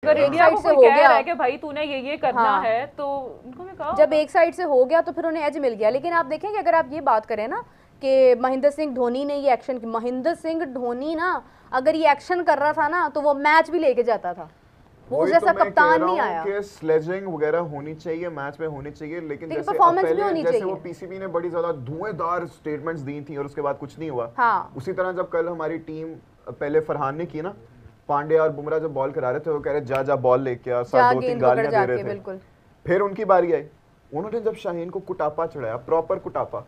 अगर इंडिया को कोई कह रहा है कि भाई तूने ये करना है तो उनको भी कहो। जब एक साइड से हो गया तो फिर उन्हें एज मिल गया। लेकिन आप देखें कि अगर आप ये बात करें ना कि महेंद्र सिंह धोनी ने ये एक्शन, महेंद्र सिंह धोनी ना अगर ये एक्शन कर रहा था ना तो वो मैच भी लेके जाता था, वो जैसा कप्तान नहीं आया। कि स्लेजिंग वगैरह होनी चाहिए, मैच में होनी चाहिए, लेकिन जैसे परफॉर्मेंस भी होनी चाहिए। वो पीसीबी ने बड़ी ज्यादा धुएंधार स्टेटमेंट्स दी थी और उसके बाद कुछ नहीं हुआ। हाँ। उसी तरह जब कल हमारी टीम पहले फरहान ने की ना, पांड्या और बुमराह जब बॉल करा रहे थे वो कह रहे जा बॉल लेके आ, साथ 2-3 गालियां दे रहे थे। फिर उनकी बारी आई, उन्होंने जब शाहीन को कुटापा चढ़ाया, प्रॉपर कुटापा,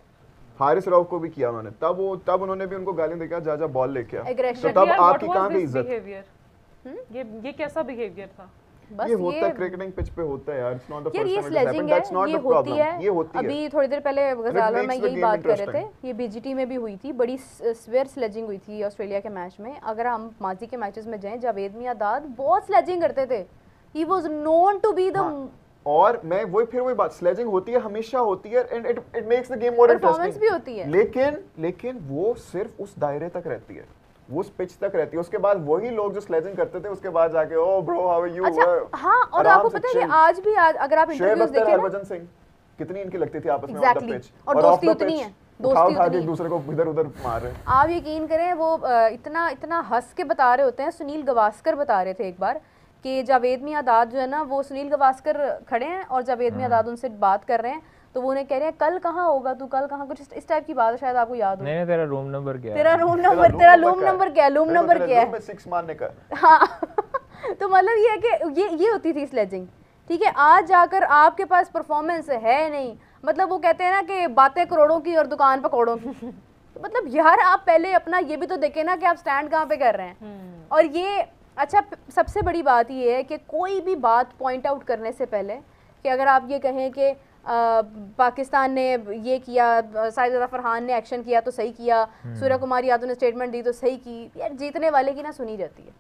हारिस राव को भी किया उन्होंने, तब उन्होंने भी उनको गालियां देकर जा बॉल लेके आ। तो तब आपकी कहां गई इज्जत? ये कैसा बिहेवियर था? ये होता है क्रिकेटिंग पिच पे होता है यार। It's not the first time sledging है, ये होती है। ये होती है। अभी थोड़ी देर पहले गजाल और मैं यही बात कर रहे थे, ये बीजीटी में भी हुई थी, बड़ी स्वेयर स्लेजिंग हुई थी ऑस्ट्रेलिया के मैच में। अगर हम माजी के मैचेस में जाएं, जावेद मियांदाद बहुत स्लेजिंग करते थे, he was known to be the. और मैं वही बात, स्लेजिंग होती है, हमेशा होती है, and it makes the game more interesting. Performance भी होती है, लेकिन वो सिर्फ उस दायरे तक रहती है, वो उस पिच तक रहती है। उसके बाद वही लोग जो स्लेजिंग करते थे उसके बाद जाके ओ ब्रो हाउ आर यू। अच्छा, हाँ, और आपको पता है कि आज भी अगर आप इंटरव्यूज देखें, हरभजन सिंह कितनी इनकी लगती थी आपस में ऑन द पिच, और दोस्ती उतनी है, दोस्ती उतनी एक दूसरे को इधर-उधर मार रहे हैं। आप यकीन करें वो इतना हंस के बता रहे होते हैं। सुनील गावस्कर बता रहे थे एक बार कि जावेद मियांदाद जो है ना, वो सुनील गावस्कर खड़े हैं और जावेद मियांदाद उनसे बात कर रहे हैं, तो वो उन्हें कह रहे हैं कल कहाँ होगा तू, कल कहाँ, कुछ इस टाइप की बात है, शायद आपको याद हो। नहीं, तेरा रूम नंबर क्या है? तेरा रूम नंबर क्या है? 6 मारने का। हाँ तो मतलब ये है कि ये होती थी स्लेजिंग। ठीक है, आज जाकर आपके पास परफॉर्मेंस है नहीं, मतलब वो कहते हैं ना कि बातें करोड़ों की और दुकान पकौड़ों की। तो मतलब यार आप पहले अपना ये भी तो देखें ना कि आप स्टैंड कहाँ पे कर रहे हैं। और ये अच्छा, सबसे बड़ी बात ये है कि कोई भी बात पॉइंट आउट करने से पहले कि अगर आप ये कहें कि पाकिस्तान ने ये किया, साजिद फरहान ने एक्शन किया तो सही किया, सूर्य कुमार यादव ने स्टेटमेंट दी तो सही की, यार जीतने वाले की ना सुनी जाती है।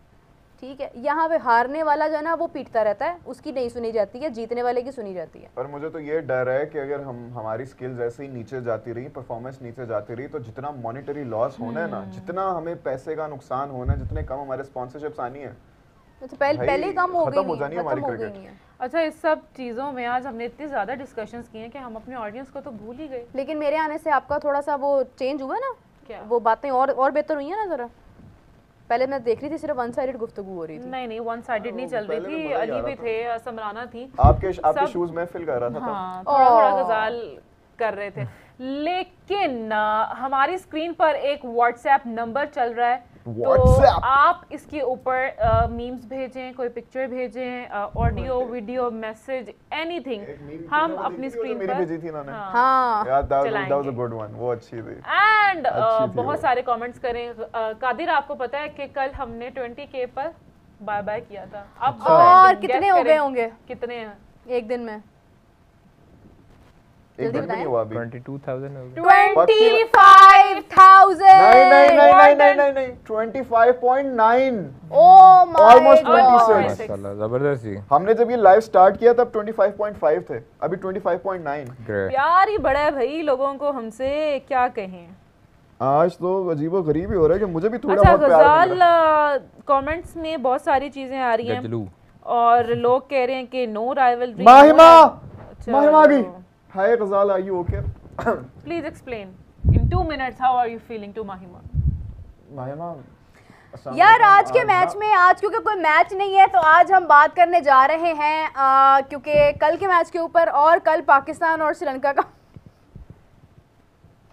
ठीक है, यहाँ पे हारने वाला जो है ना वो पीटता रहता है, उसकी नहीं सुनी जाती है, जीतने वाले की सुनी जाती है। पर मुझे तो ये डर है कि अगर हमारी स्किल्स ऐसे ही नीचे जाती रही, परफॉर्मेंस नीचे जाती रही, तो जितना मॉनेटरी लॉस होना है ना, जितना हमें पैसे का नुकसान होना है, जितने कम हमारे स्पॉन्सरशिप्स आनी है, तो पहले कम हो गई हमारी क्रिकेट। अच्छा, इस सब चीज़ों में आज हमने इतनी ज़्यादा डिस्कशंस की हैं कि हम अपने ऑडियंस को तो भूल ही गए। लेकिन मेरे आने से आपका थोड़ा सा वो चेंज हुआ ना, क्या वो बातें और बेहतर हुई है ना ज़रा। पहले मैं देख रही थी सिर्फ वन साइडेड गुफ्तगू हो रही थी। नहीं वन साइडेड नहीं चल रही थी, अली भी थे, समराना थी, आपके शूज में फिल कर रहा था। हाँ, थोड़ा गजाल कर रहे थे। लेकिन हमारी स्क्रीन पर एक व्हाट्सएप नंबर चल रहा है, तो आप इसके ऊपर मीम्स भेजें, कोई पिक्चर भेजें, ऑडियो वीडियो मैसेज एनीथिंग, हम अपनी स्क्रीन पर भेजी थी उन्होंने। हाँ, that was a good one, वो अच्छी थी। एंड बहुत सारे कमेंट्स करें। कादिर, आपको पता है कि कल हमने 20K पर बाय बाय किया था, अब और कितने हो गए होंगे? कितने हैं एक दिन में? एक दिन नहीं हुआ अभी। 22,000 हो गए। 25,000। नहीं 25.9। Oh my almost 26। माशाल्लाह, जबरदस्त ही। हमने जब ये लाइव स्टार्ट किया तब 25.5 थे, अभी 25.9। प्यार ही बड़ा है भाई लोगों को हमसे, क्या कहें। आज तो अजीबो गरीब ही हो रहा है कि मुझे भी थोड़ा अच्छा, बहुत प्यार मिल रहा है। कमेंट्स में बहुत सारी चीजें आ रही हैं और लोग कह रहे हैं कि नो राइवलरी। माहिमा आ गई। Hi Ghazal, are you okay? Please explain in 2 minutes how are you feeling to Mahima. यार आज के मैच में, आज क्योंकि कोई मैच नहीं है तो आज हम बात करने जा रहे हैं क्योंकि कल के मैच के ऊपर, और कल पाकिस्तान और श्रीलंका का।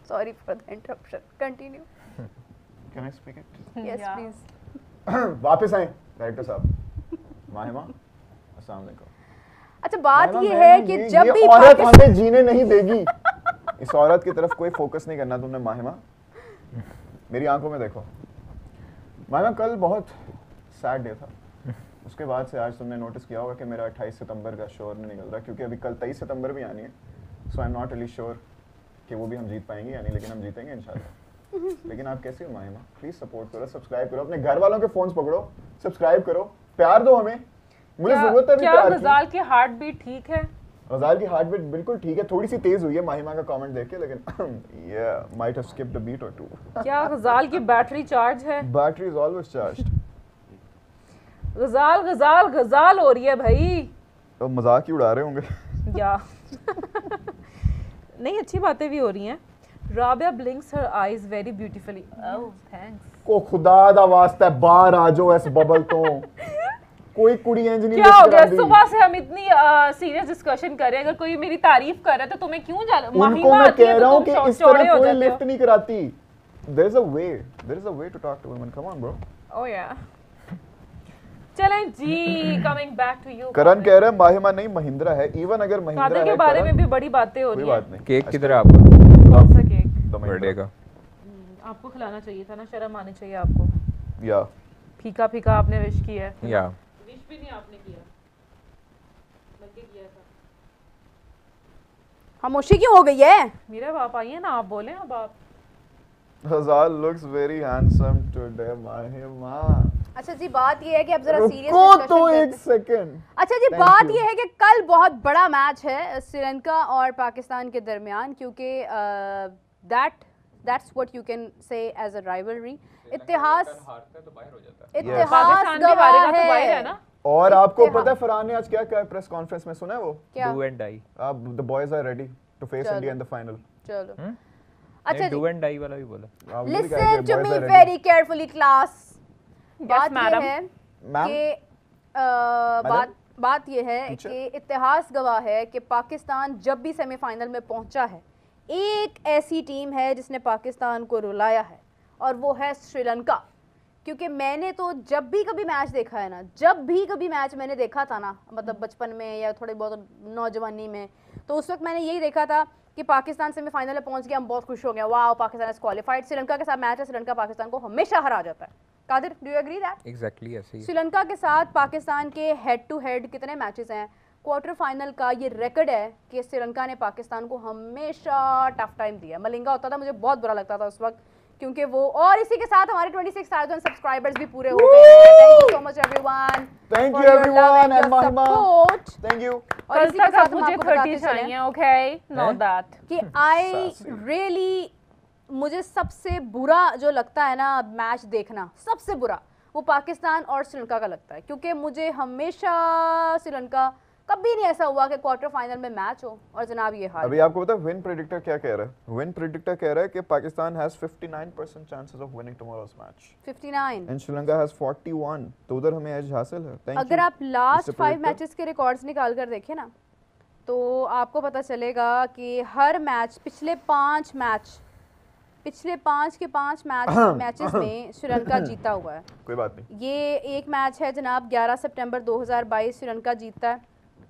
Sorry for the interruption, continue. Can I speak it? Yes please. वापस आए डायरेक्टर साहब। माहिमा, अस्सलाम वालेकुम। अच्छा, बात ये है कि जब भी औरत हमें जीने नहीं देगी, इस औरत की तरफ कोई फोकस नहीं करना तुमने। माहिमा, मेरी आंखों में देखो। माहिमा, कल बहुत सैड डे था, उसके बाद से आज तुमने नोटिस किया होगा कि मेरा 28 सितंबर का शोर नहीं निकल रहा, क्योंकि अभी कल 23 सितंबर भी आनी है। So I am not really sure कि वो भी हम जीत पाएंगे या नहीं, लेकिन हम जीतेंगे इंशाल्लाह। लेकिन आप कैसे हो माहिमा? प्लीज सपोर्ट करो, सब्सक्राइब करो, अपने घर वालों के फोन्स पकड़ो, सब्सक्राइब करो, प्यार दो हमें, मुझे जरूरत है। क्या गजाल की हार्ट बीट ठीक है? गजाल की हार्ट बीट बिल्कुल ठीक है, थोड़ी सी तेज हुई है माहिमा का कमेंट देख के, लेकिन yeah, might have skipped a beat or two। क्या गजाल की बैटरी चार्ज है? Battery is always charged। गजाल गजाल गजाल हो रही है भाई। तो मजाक ही उड़ा रहे होंगे या नहीं, अच्छी बातें भी हो रही हैं। Rabia blinks her eyes very beautifully. ओह थैंक्स। को खुदा दा वास्ता बाहर आ जाओ इस बबल तो। कोई कुड़ी इंज नहीं क्या हो गया? सुबह से हम इतनी सीरियस डिस्कशन कर रहे हैं, अगर कोई मेरी तारीफ कर रहा है तो तुम्हें क्यों जाना? उनको मैं कह रहा हूं कि इस तरह कोई लिफ्ट नहीं कराती। There is a way to talk to women, come on bro. Oh yeah चलें जी, coming back to you. Karan कह रहा है माहिमा नहीं महिंद्रा है। इवन अगर महिंद्रा कादिर है के बारे में भी बड़ी बातें हो कोई रही हैं। बात नहीं। केक किधर है आपका? कौन सा केक? तो बर्थडे का। आपको खिलाना चाहिए था ना, शर्म आनी चाहिए आपको। या फीका फीका आपने विश किया है। या विश भी नहीं आपने किया, बल्कि किया था। खामोशी क्यों हो गई है? मेरा बाप आइए ना, आप बोले अब आप। Hazal looks very handsome today, Mahima. अच्छा जी, बात ये है कि अब जरा सीरियस रुको तो एक सेकंड। अच्छा जी, Thank बात you. ये है कि कल बहुत बड़ा मैच है श्रीलंका और पाकिस्तान के दरमियान, क्योंकि that's what you can say as a rivalry. इतिहास पाकिस्तान भी हारेगा तो बाहर है ना। और आपको पता है फरहान ने आज क्या कहा प्रेस कॉन्फ्रेंस में, सुना है वो? क्या? Do and die. अब the boys are ready to face चलो। India in the final. चलो अच्छा डू एंड डाई वाला भी बोला। Listen to me very carefully class. बात ये madam. है मैम कि बात ये है Teacher? कि इतिहास गवाह है कि पाकिस्तान जब भी सेमीफाइनल में पहुंचा है, एक ऐसी टीम है जिसने पाकिस्तान को रुलाया है, और वो है श्रीलंका। क्योंकि मैंने तो जब भी कभी मैच देखा है ना, जब भी कभी मैच मैंने देखा था ना, मतलब बचपन में या थोड़ी बहुत नौजवानी में, तो उस वक्त मैंने यही देखा था कि पाकिस्तान सेमीफाइनल में पहुंच गया, हम बहुत खुश हो गए, वाह पाकिस्तान इज क्वालिफाइड। श्रीलंका के साथ मैच है, श्रीलंका पाकिस्तान को हमेशा हरा जाता है। Qadir, do you agree that? Exactly ऐसे ही। श्रीलंका के साथ पाकिस्तान के हेड टू हेड कितने मैचेस हैं? क्वार्टर फाइनल का ये रिकॉर्ड है कि श्रीलंका ने पाकिस्तान को हमेशा टफ टाइम दिया। मलिंगा होता था, मुझे बहुत बुरा लगता था उस वक्त, क्योंकि वो, और इसी के साथ हमारे 26,000 सब्सक्राइबर्स भी पूरे हो गए। Thank you so much everyone. Thank you everyone and महिमा सपोर्ट। Thank you. और कल इसी के तक साथ अब हम मुझे आपको 30 बताते चलें चाहिए, ओके? नो दैट कि आई रियली, मुझे सबसे बुरा जो लगता है ना मैच देखना, सबसे बुरा वो पाकिस्तान और श्रीलंका का लगता है, क्योंकि मुझे हमेशा श्रीलंका, कभी नहीं ऐसा हुआ कि क्वार्टर फाइनल में मैच हो और जनाब ये हाल। अभी आपको पता है विन प्रेडिक्टर क्या कह रहा है? विन प्रेडिक्टर कह रहा है कि Pakistan has 59% chances of winning tomorrow's match 59 and Sri Lanka has 41, तो उधर हमें एज हासिल है। Thank you. अगर आप लास्ट Mr. 5 Predictor. मैचेस के रिकॉर्ड्स निकाल कर देखें ना, तो आपको पता चलेगा कि हर मैच, पिछले 5 के 5 मैचेस में श्रीलंका जीता हुआ है। कोई बात नहीं। ये एक मैच है जनाब 11 सितंबर 2022 श्रीलंका जीतता है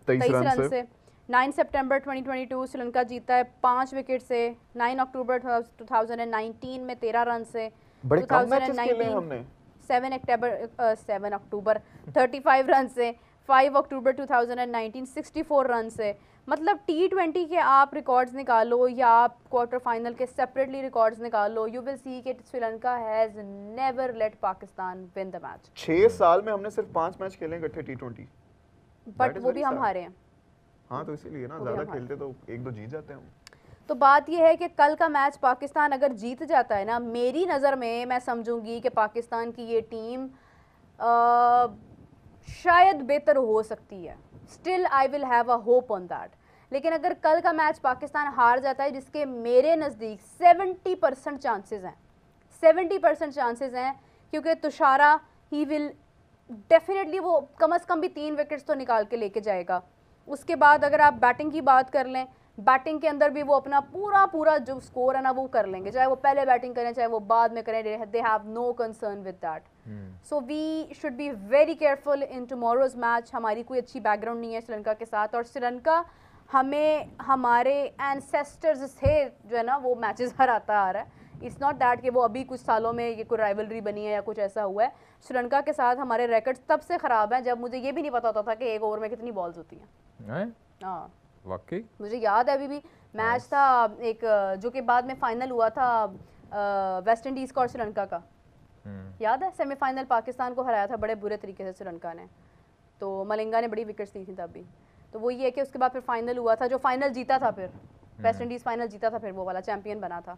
23 रन से। 9 सितंबर 2022 श्रीलंका जीता है 5 विकेट से। 9 अक्टूबर 2019 में 13 रन से। बड़े कम मैचेस खेले हैं हमने। 7 अक्टूबर 35 रन से। 5 अक्टूबर 2019 64 रन से। मतलब T20 के आप रिकॉर्ड्स निकालो या आप क्वार्टर फाइनल के सेपरेटली रिकॉर्ड्स निकालो, यू विल सी कि Sri Lanka has never let Pakistan win the match. 6 साल में हमने सिर्फ 5 मैच खेले इकट्ठे T20, बट वो भी हम हारे हैं। हाँ तो इसीलिए ना, ज्यादा खेलते तो 1-2 जीत जाते हैं हम। तो बात यह है कि कल का मैच पाकिस्तान अगर जीत जाता है ना, मेरी नज़र में मैं समझूंगी कि पाकिस्तान की ये टीम शायद बेहतर हो सकती है। Still I will have a hope on that. लेकिन अगर कल का मैच पाकिस्तान हार जाता है, जिसके मेरे नज़दीक 70% चांसेस हैं, 70% चांसेस हैं, क्योंकि तुषारा ही विल डेफिनेटली, वो कम से कम भी 3 विकेट्स तो निकाल के लेके जाएगा। उसके बाद अगर आप बैटिंग की बात कर लें, बैटिंग के अंदर भी वो अपना पूरा जो स्कोर है ना वो कर लेंगे, चाहे वो पहले बैटिंग करें चाहे वो बाद में करें, they have no concern with that. So we should be very careful in tomorrow's match. हमारी कोई अच्छी बैकग्राउंड नहीं है श्रीलंका के साथ, और श्रीलंका हमें हमारे एंसेस्टर्स से जो है ना वो मैचेस हराता आ रहा है। इट्स नॉट दैट कि वो अभी कुछ सालों में ये कोई राइवलरी बनी है या कुछ ऐसा हुआ है। श्रीलंका के साथ हमारे रिकॉर्ड्स तब से ख़राब हैं जब मुझे ये भी नहीं पता होता था कि एक ओवर में कितनी बॉल्स होती हैं। हाँ वाकई मुझे याद है, अभी भी मैच था एक जो कि बाद में फाइनल हुआ था वेस्ट इंडीज़ का और श्रीलंका का, याद है? सेमीफाइनल पाकिस्तान को हराया था बड़े बुरे तरीके से श्रीलंका ने, तो मलिंगा ने बड़ी विकेट्स ली थी तब भी। तो वो ये है कि उसके बाद फिर फाइनल हुआ था, जो फाइनल जीता था, फिर वेस्ट इंडीज़ फाइनल जीता था, फिर वो वाला चैंपियन बना था।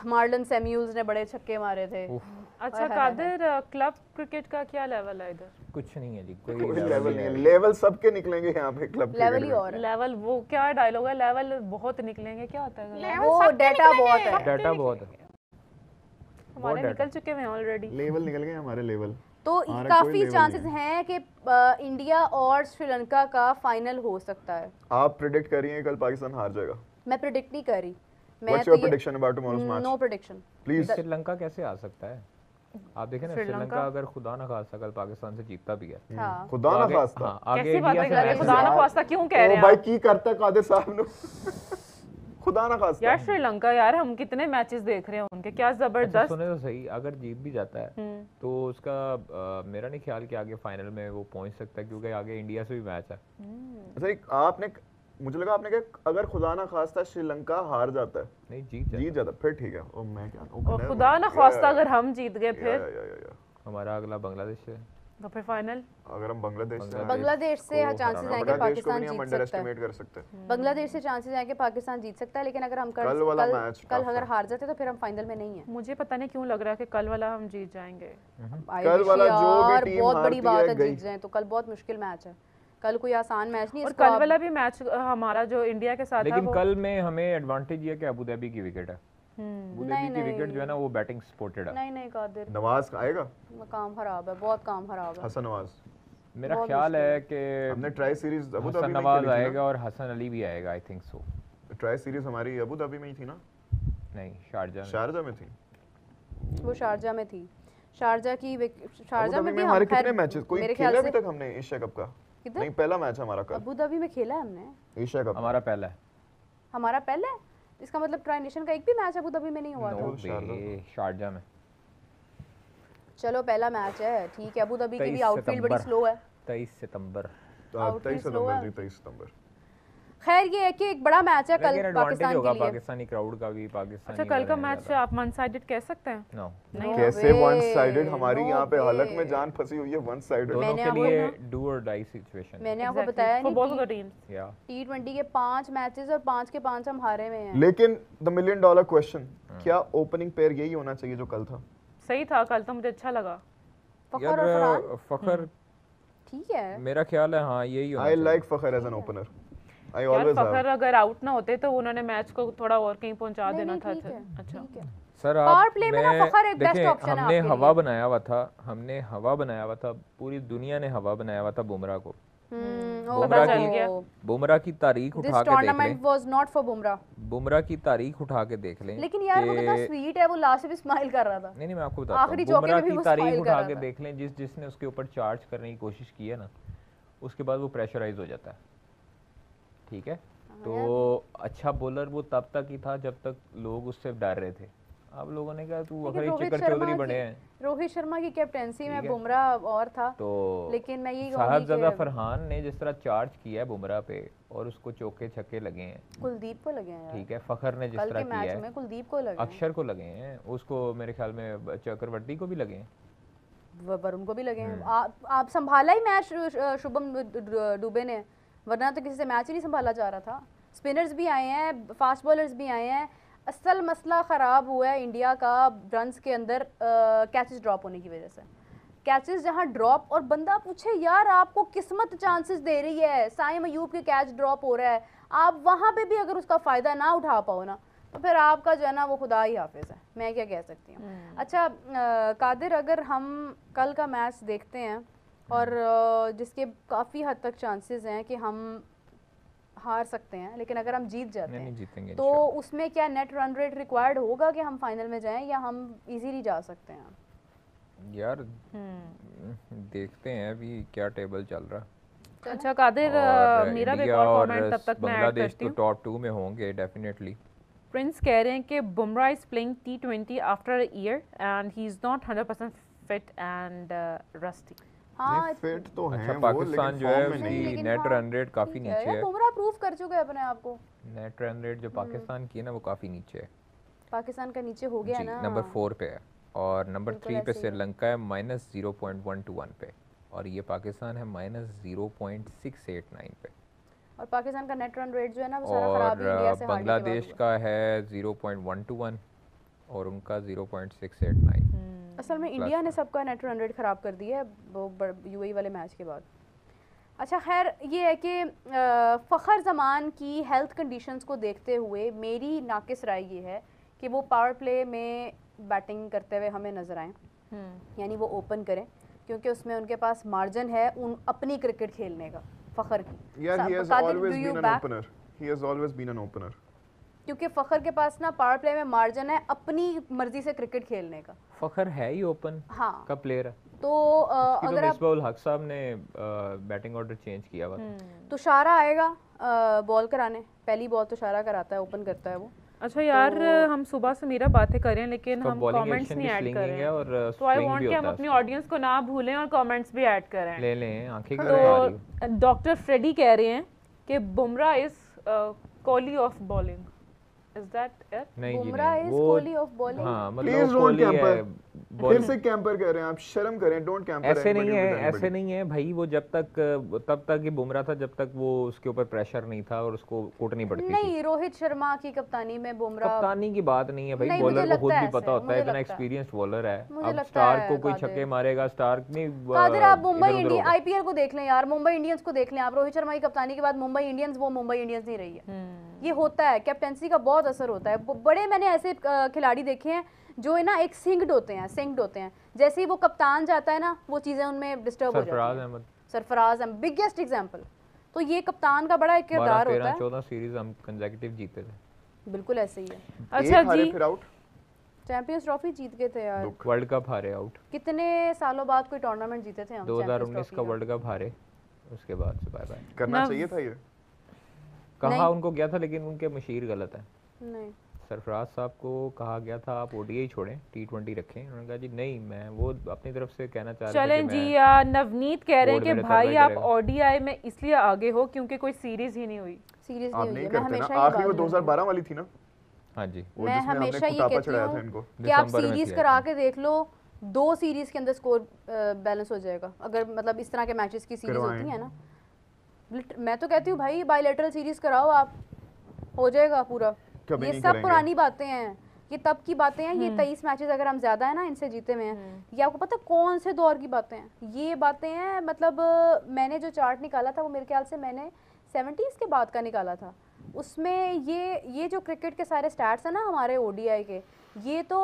मार्लन सैम्यूल्स ने बड़े छक्के मारे थे, अच्छा कादिर, क्लब क्रिकेट का क्या लेवल है इधर? कुछ नहीं है जी, कोई कोई लेवल नहीं है, लेवल सबके निकलेंगे यहाँ पे क्लब लेवल ही और है। लेवल वो क्या डायलॉग है, लेवल बहुत निकलेंगे, क्या होता है? वो डाटा बहुत है। डाटा बहुत है। हमारे निकल चुके हैं ऑलरेडी। लेवल निकल गए हमारे लेवल। तो हमारा कोई काफी लेवल चांसेस नहीं हैं कि इंडिया और श्रीलंका का फाइनल हो सकता है। आप प्रेडिक्ट करिए कल पाकिस्तान हार जाएगा। मैं प्रेडिक्ट नहीं कर रही। What's your prediction about tomorrow's match? No prediction. Please. Sri Lanka कैसे आ सकता है? आप देखें ना, श्रीलंका अगर खुदा ना खास्ता कल पाकिस्तान से जीतता भी है, हाँ खुदा ना खास्ता। हाँ, आगे कैसी बात इंडिया है, से खुदा ना खास्ता क्यों कह रहे हैं भाई आप? की करता है कादिर साहब ने खुदा ना खास्ता। यार श्रीलंका, यार हम कितने मैचेस देख रहे हैं उनके, क्या अच्छा, जबरदस्त। सुने तो सही, अगर जीत भी जाता है तो उसका मेरा नहीं ख्याल कि आगे फाइनल में वो पहुंच सकता है, क्योंकि आगे इंडिया से भी मैच है। अच्छा आपने, मुझे लगा आपने कहा अगर खुदा ना खास्ता श्रीलंका हार जाता है, नहीं जीत जीत जाता फिर ठीक है। ओ मैं क्या और खुदा ना खास्ता अगर हम जीत गए फिर हमारा अगला बांग्लादेश से, तो फिर फाइनल अगर हम बांग्लादेश से चांसेस हैं कि पाकिस्तान जीत सकता अंडरएस्टिमेट कर सकते हैं। है। बांग्लादेश से चांसेस हैं कि पाकिस्तान जीत सकता है, लेकिन अगर हम कल वाला मैच कल अगर हार जाते तो फिर हम फाइनल में नहीं है। मुझे पता नहीं क्यों लग रहा है कि कल वाला हम जीत जाएंगे। कल वाला जो भी यार टीम बहुत बड़ी हारती बात है है गई। जीत जाए तो। कल बहुत मुश्किल मैच है, कल कोई आसान मैच नहीं है। और इसको कल आप- वाला भी मैच हमारा जो इंडिया के साथ था लेकिन वो कल में हमें एडवांटेज ये है कि अबू धाबी की विकेट है। अबू धाबी की विकेट जो है ना वो बैटिंग सपोर्टेड है। नहीं कादिर, नवाज आएगा, काम खराब है, बहुत काम खराब है। हसन नवाज। मेरा ख्याल है कि हमने tri series Abu Hasan Dhabi में नवाज खेली थी आएगा और हसन अली भी आएगा, आई थिंक सो। ना। ट्राई सीरीज हमारी अबू धाबी में ही थी ना? नहीं, शारजा में। शारजा में थी। वो शारजा में थी। शारजा अबू धाबी भी में हमारे हम खैर- कितने मैचेस कोई मेरे खेला ख्याल अभी से तक हमने एशिया कप का? किधर? नहीं पहला मैच हमारा कल अबू धाबी में खेला है हमने। Asia cup. हमारा पहला है। हमारा पहले है? इसका मतलब ट्राई नेशन का एक भी मैच अबू धाबी में नहीं हुआ था। नो बे, शारजा में। चलो पहला मैच है, ठीक है। अबू धाबी की भी 23 आउटफील्ड बड़ी सितंबर। स्लो है। 23 सितंबर। 23 slow है। सितंबर जी, 23 सितंबर। खैर ये है कि एक बड़ा मैच है कल लेकिन एडवांटेज पाकिस्तान होगा के लिए। पाकिस्तानी क्राउड का भी, पाकिस्तानी अच्छा कल का मैच आप वन साइडेड कह सकते हैं? नो, नहीं कैसे way, वन साइडेड? हमारी no यहाँ पे हलक way। में जान फंसी हुई है वन साइडेड। दोनों मैंने के आपको लिए डू और डाई सिचुएशन। मैंने आपको बताया फॉर बोथ ऑफ नहीं, द टीम्स। या T20 के 5 मैचेस और 5 के 5 हम हारे हुए हैं। लेकिन द मिलियन डॉलर क्वेश्चन, क्या ओपनिंग पेयर यही होना चाहिए जो कल था? सही था कल, तो मुझे अच्छा लगा। फखर और फरहान फखर ठीक है। मेरा ख्याल है हाँ यही होना आई चाहिए। Like Fakhar as an opener. I यार ऑलवेज फखर हैव। अगर आउट ना होते तो उन्होंने मैच को थोड़ा और कहीं पहुंचा नहीं, देना नहीं, था। ठीक है, अच्छा ठीक है। सर Power आप play में ना फखर एक best देखें, option है हमने आपके हवा लिए। बनाया हुआ था, हमने हवा बनाया हुआ था, पूरी दुनिया ने हवा बनाया हुआ था बुमराह को। बुमराह चल गया। बुमराह की तारीख दिस उठा के देख टूर्नामेंट लें, was not for Bumrah. Bumrah की तारीख उठा के देख लें। लेकिन यार वो कि- कितना स्वीट है, वो लास्ट में भी स्माइल कर रहा था। नहीं मैं आपको बताता आखिरी हूँ, चौके बुमराह में भी की वो तारीख smile कर उठा रहा के था। देख लें, जिसने उसके ऊपर चार्ज करने की कोशिश की है ना, उसके बाद वो प्रेशराइज हो जाता है। ठीक है, तो अच्छा बॉलर वो तब तक ही था जब तक लोग उससे डर रहे थे। अब लोगों ने कहा तू लेकिन अखरी रोहित चिकर शर्मा चौधरी की- बने हैं, रोहित शर्मा की कैप्टेंसी में ठीक है। बुमराह और था, तो लेकिन मैं यही कहूंगी साहबजादा कि फरहान ने जिस तरह चार्ज किया है बुमराह पे और उसको चौके छक्के लगे हैं, कुलदीप को लगे हैं यार। ठीक है, फखर ने जिस कल तरह के किया मैच है, में कुलदीप को लगे हैं, अक्षर को लगे हैं, उसको मेरे ख्याल में चक्रवर्ती को भी लगे हैं। वरुण को भी लगे हैं। आप संभाला ही मैच शुभम दुबे ने, वरना तो किसी से मैच ही नहीं संभाला जा रहा था। स्पिनर्स भी आए हैं, फास्ट बॉलर्स भी आए हैं। असल मसला ख़राब हुआ है इंडिया का रन्स के अंदर कैचेस ड्रॉप होने की वजह से। कैचेस जहां ड्रॉप, और बंदा पूछे यार आपको किस्मत चांसेस दे रही है, साइम अयूब के कैच ड्रॉप हो रहा है, आप वहां पे भी अगर उसका फ़ायदा ना उठा पाओ ना, तो फिर आपका जो है ना वो खुदा ही हाफिज़ है, मैं क्या कह सकती हूँ। अच्छा कादिर, अगर हम कल का मैच देखते हैं और जिसके काफ़ी हद तक चांसेस हैं कि हम हार सकते हैं, लेकिन अगर हम जीत जाते नहीं हैं जीतेंगे तो उसमें क्या नेट रन रेट रिक्वायर्ड होगा कि हम फाइनल में जाएं, या हम इजीली जा सकते हैं? यार देखते हैं अभी क्या टेबल चल रहा है। अच्छा कादिर, और मेरा भी एक इंडिया और और कमेंट तब तक मैं ऐड बांग्लादेश करती तो हूँ। टॉप 2 में होंगे डेफिनेटली। प्रिंस कह रहे हैं कि Bumrah is playing T20 after a year and he is not 100% fit and rusty. हाँ फिट तो हैं अच्छा वो, पाकिस्तान लेकिन जो है फॉर्म में नहीं। उसकी लेकिन नेट हाँ, रन रेट काफ़ी ठीक नीचे है, है। बुमराह प्रूव कर चुके हैं अपने आप को। नेट रन रेट जो पाकिस्तान की है ना वो काफ़ी नीचे है पाकिस्तान का नीचे हो गया जी, ना, नंबर 4 पे है, और नंबर बिल्कुल 3 पे ऐसे ही है। श्रीलंका है -0.121 पे, और ये पाकिस्तान है -0.689 पे, और पाकिस्तान का नेट रन रेट जो है ना वो सारा खराब ही और इंडिया से हारने के बाद बांग्लादेश हुआ। का है 0.121 और उनका 0.689। असल में इंडिया ने सबका नेट रन रेट ख़राब कर दिया है वो यूएई वाले मैच के बाद। अच्छा खैर ये है कि फ़खर ज़मान की हेल्थ कंडीशंस को देखते हुए मेरी नाकिस राय ये है कि वो पावर प्ले में बैटिंग करते हुए हमें नज़र आएँ, यानी वो ओपन करें क्योंकि उसमें उनके पास मार्जिन है उन अपनी क्रिकेट खेलने का फ़खर की। Yeah, he has Qadir, always do you been an back? opener. He has always been an opener. क्योंकि फ़खर के पास ना पावर प्ले में मार्जिन है अपनी मर्जी से क्रिकेट खेलने का। फखर है ही ओपन हाँ का प्लेयर है। तो उसकी तो अगर आप मिसबाह उल हक साहब ने बैटिंग ऑर्डर चेंज किया हुआ था। तुषारा आएगा बॉल कराने, पहली बॉल तुषारा कराता है, ओपन करता है वो। अच्छा यार हम सुबह से मेरा बातें कर रहे हैं लेकिन उसका हम bowling कमेंट्स action नहीं भी ऐड slinging कर रहे है और हैं, तो आई swing वांट भी कि हम होता है अपनी उसका। ऑडियंस को ना भूलें और कमेंट्स भी ऐड करें। ले लें आंखें क्यों लगा रही हो? तो डॉक्टर फ्रेडी कह रहे हैं कि Bumrah is Kohli of bowling, is that it? नहीं जी बुमराह नहीं इज वो कोहली ऑफ बॉलिंग। हाँ Please मतलब don't कोहली है camper. फिर bowling- से कैंपर कह रहे हैं आप, शर्म करें, डोंट कैंपर। ऐसे नहीं है, ऐसे नहीं है भाई। वो जब तक तब तक ही बुमराह था जब तक वो उसके ऊपर प्रेशर नहीं था और उसको कूटनी पड़ती थी। नहीं, रोहित शर्मा की कप्तानी में बुमराह कप्तानी की बात नहीं है भाई, नहीं, मुझे बॉलर को लगता खुद है भी ऐसे, पता होता मुझे है, इतना लगता है। एक्सपीरियंस बॉलर है। मुझे अब लगता स्टार्क है को कोई कादिर। छक्के मारेगा, स्टार्क नहीं कादिर आप मुंबई इधर-उधर इंडियंस होगा। आईपीएल को देख लें यार, मुंबई इंडियंस को देख लें आप। रोहित शर्मा की कप्तानी के बाद मुंबई इंडियंस वो मुंबई इंडियंस नहीं रही है। ये होता है, कैप्टेंसी का बहुत असर होता है। बड़े मैंने ऐसे खिलाड़ी देखे हैं जो है ना एक सिंक्ड होते हैं, जैसे ही वो कप्तान जाता है ना वो चीज़ें उनमें डिस्टर्ब हो जाती सरफराज हैं। Ahmed Sarfaraz Ahmed biggest example. तो ये कप्तान का बड़ा एक किरदार होता है। 14 सीरीज हम कंसेक्यूटिव जीते थे। बिल्कुल ऐसे ही है। अच्छा जी, फिर आउट चैंपियंस ट्रॉफी जीत गए थे यार। वर्ल्ड कप हारे आउट। कितने सालों बाद कोई टूर्नामेंट जीते थे हम? 2019 का वर्ल्ड कप हारे, उसके बाद से बाय बाय। करना नव- चाहिए था ये। कहा नहीं। उनको गया था लेकिन उनके मशीर गलत है। नहीं, सरफराज साहब को कहा गया था आप ओडीआई छोड़ें, टी20 रखें। उन्होंने कहा जी नहीं, मैं वो अपनी तरफ से कहना चाह रहे थे चलें कि जी। मैं नवनीत कह रहे हैं बोर्ड कि मेरा भाई सर्वे आप करेगा। ओडीआई में इसलिए आगे हो क्योंकि कोई सीरीज ही नहीं हुई। सीरीज आप नहीं हुई नहीं है। मैं करते ना, हमेशा ये आखिरी वो बात करती हूँ। 2012 वाली थी ना, हाँ जी वो मैं जिसमें हमने हमेशा ये कुटापा कहती चढ़ाया था हूँ इनको। कि आप दिसंबर में सीरीज थी करा आई के देख लो, 2 सीरीज के अंदर स्कोर बैलेंस हो जाएगा। अगर मतलब इस तरह के मैचेस की सीरीज करवाएं। होती है ना, मैं तो कहती हूँ भाई बायलैटरल सीरीज कराओ आप, हो जाएगा पूरा। कभी ये नहीं सब करेंगे। पुरानी बातें हैं, ये तब की बातें हैं। ये 23 मैचेस अगर हम ज्यादा है ना इनसे जीते हुए हैं, ये आपको पता है कौन से दौर की बातें हैं? ये बातें हैं मतलब मैंने जो चार्ट निकाला था वो मेरे ख्याल से मैंने 70s के बाद का निकाला था। उसमें ये जो क्रिकेट के सारे स्टैट्स हैं ना हमारे ओडीआई के, ये तो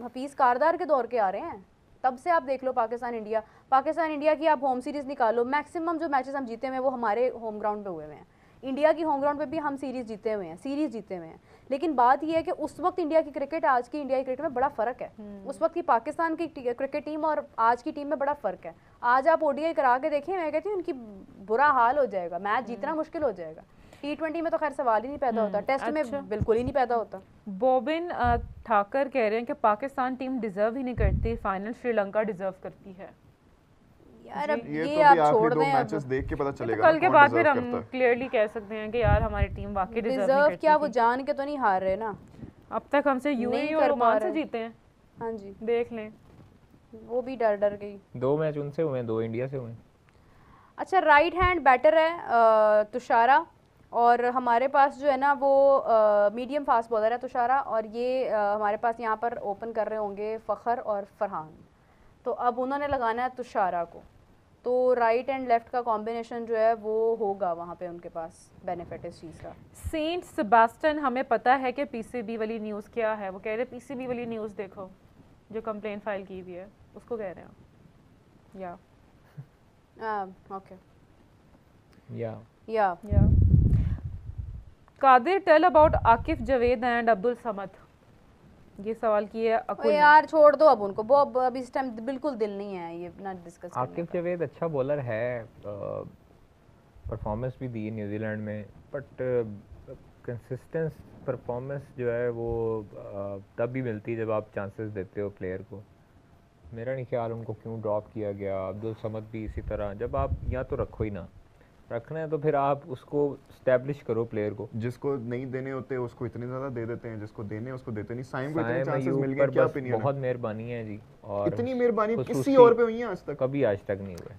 हफीज़ कारदार के दौर के आ रहे हैं। तब से आप देख लो पाकिस्तान इंडिया की आप होम सीरीज़ निकालो, मैक्सिमम जो मैचेस हम जीते हुए हैं वो हमारे होम ग्राउंड पे हुए हुए हैं। इंडिया की होम ग्राउंड पे भी हम सीरीज़ जीते हुए हैं। लेकिन बात यह है कि उस वक्त इंडिया की क्रिकेट, आज की इंडिया की क्रिकेट में बड़ा फ़र्क है। उस वक्त की पाकिस्तान की क्रिकेट टीम और आज की टीम में बड़ा फ़र्क है। आज आप ओडीआई करा के देखें, मैं कहती हूँ उनकी बुरा हाल हो जाएगा, मैच जीतना मुश्किल हो जाएगा। टी20 में तो खैर सवाल ही नहीं पैदा होता, टेस्ट अच्छा। में बिल्कुल ही नहीं पैदा होता। बॉबिन ठाकर कह रहे हैं कि पाकिस्तान टीम डिजर्व ही नहीं करती, फाइनल श्रीलंका डिजर्व करती है। यार अब ये ये तो आप भी आखिरी छोड़ 2 दें। अब मैचेस देख के पता तो चलेगा कल ना के कौन बाद फिर deserve हम करता है। क्लियरली कह सकते हैं कि यार हमारी टीम वाकई डिजर्व नहीं डिजर्व करती क्या, वो थी। जान के तो नहीं हार रहे ना। अब तक हमसे यूएई नहीं और कर पा ओमान से रहे। जीते हैं, हाँ जी, देख लें। वो भी डर डर गई। 2 मैच उनसे हुए, 2 इंडिया से हुए। अच्छा, राइट हैंड बैटर है तुषारा, और हमारे पास जो है ना वो मीडियम फास्ट बॉलर है तुषारा, और ये हमारे पास यहाँ पर ओपन कर रहे होंगे फ़खर और फरहान। तो अब उन्होंने लगाना है तुषारा को, तो राइट एंड लेफ्ट का कॉम्बिनेशन जो है वो होगा वहाँ पे उनके पास बेनिफिट इस चीज़ का। सेंट सेबास्टियन, हमें पता है कि पीसीबी वाली न्यूज़ क्या है। वो कह रहे हैं पीसीबी वाली न्यूज़ देखो जो कंप्लेन फाइल की हुई है, उसको कह रहे हैं। या ओके, या Qadir, tell about Akif Javed and Abdul Samad. ये सवाल किए अकुल ने। यार छोड़ दो अब उनको, वो अब इस टाइम बिल्कुल दिल नहीं है ये ना डिस्कस करने आकिफ का। जावेद अच्छा बॉलर है, परफॉर्मेंस भी दी न्यूजीलैंड में, बट कंसिस्टेंस परफॉर्मेंस जो है वो तब भी मिलती है जब आप चांसेस देते हो प्लेयर को। मेरा नहीं ख्याल उनको क्यों ड्रॉप किया गया। अब्दुल समद भी इसी तरह, जब आप या तो रखो ही ना, रखना है तो फिर आप उसको स्टैब्लिश करो प्लेयर को। जिसको नहीं देने होते उसको इतने ज्यादा दे देते हैं, जिसको देने उसको देते नहीं। साइम को इतने साइम चांसेस अयूब मिल पर गए, क्या बस ओपिनियन बहुत है? मेहरबानी है जी, और इतनी मेहरबानी किसी खुसूसी और पे हुई है आज तक? कभी आज तक नहीं हुआ।